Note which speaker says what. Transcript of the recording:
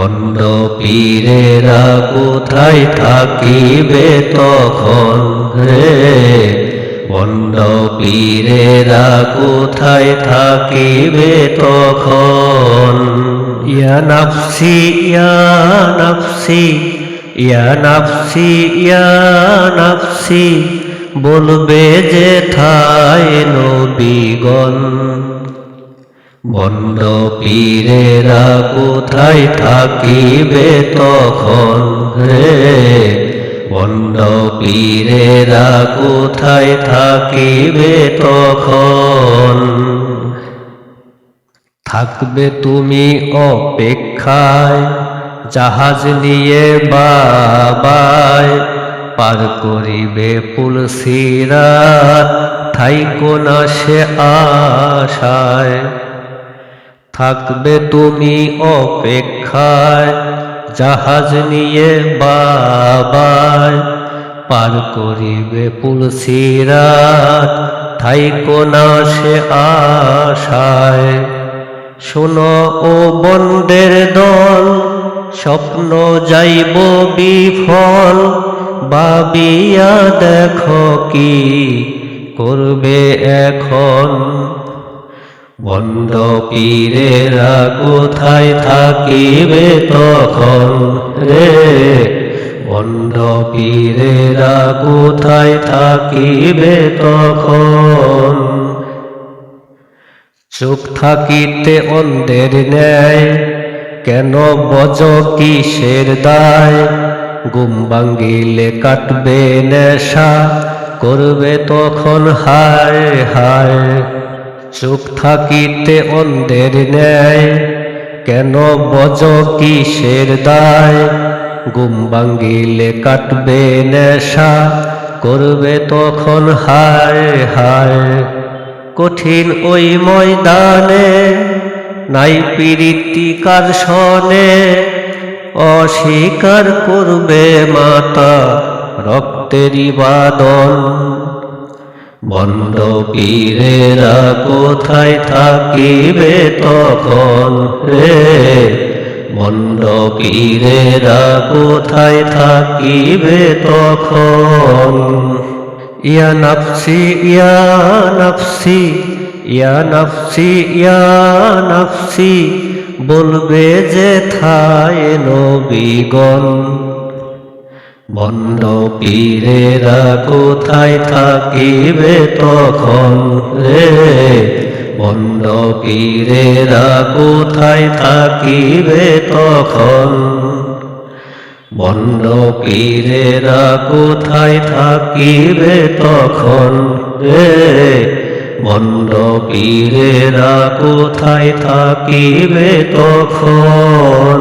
Speaker 1: Bond পীরেরা কোথায় থাকিবে তখন রে, বন্ড পীরেরা কোথায় থাকিবে তখন। ইয়া নাফসি ইয়া নাফসি ইয়া নাফসি ইয়া নাফসি বলবে যে ঠায় নবীগণ। বন্ড পীরেরা কোথায় থাকিবে তখন রে, বন্ড পীরেরা কোথায় থাকিবে তখন। থাকবে তুমি অপেক্ষায় জাহাজ নিয়ে বাবায়, পার করিবে পুলসিরাত থাইকো না সে আশায়। থাকবে তুমি অপেক্ষায় জাহাজ নিয়ে বাবায়, পার করিবে পুলসিরাত থাইকো না সে আশায়। শোনো ও বন্দের দল, স্বপ্ন যাইব বিফল, ভাবিয়া দেখো কি করবে এখন। বন্ড পীরেরা কোথায় থাকিবে তখন রে, বন্ড পীরেরা কোথায় থাকিবে তখন। চোখ থাকিতে অন্ধের ন্যায় কেন বজ কিসের দায়, ঘুম ভাঙ্গিলে কাটবে নেশা করবে তখন হায় হায়। চোখ থাকিতে অন্ধের ন্যায় কেন বজ কিসের দায়, ঘুম ভাঙ্গিলে কাটবে নেশা করবে তখন হায় হায়। কঠিন ওই ময়দানে নাই পীড়িতিকার শনে, অস্বীকার করবে মাতা রক্তেরই বাদন। বন্ড পীরেরা কোথায় থাকিবে তখন রে, বন্ড পীরেরা কোথায় থাকিবে তখন। ইয়া নাফসি ইয়া নাফসি ইয়া নাফসি ইয়া নাফসি বলবে যে ঠায় নবীগণ। বন্ড পীরেরা কোথায় থাকিবে তখন রে, বন্ড পীরেরা কোথায় থাকিবে তখন। বন্ড পীরেরা কোথায় থাকিবে তখন রে, বন্ড পীরেরা কোথায় থাকিবে তখন।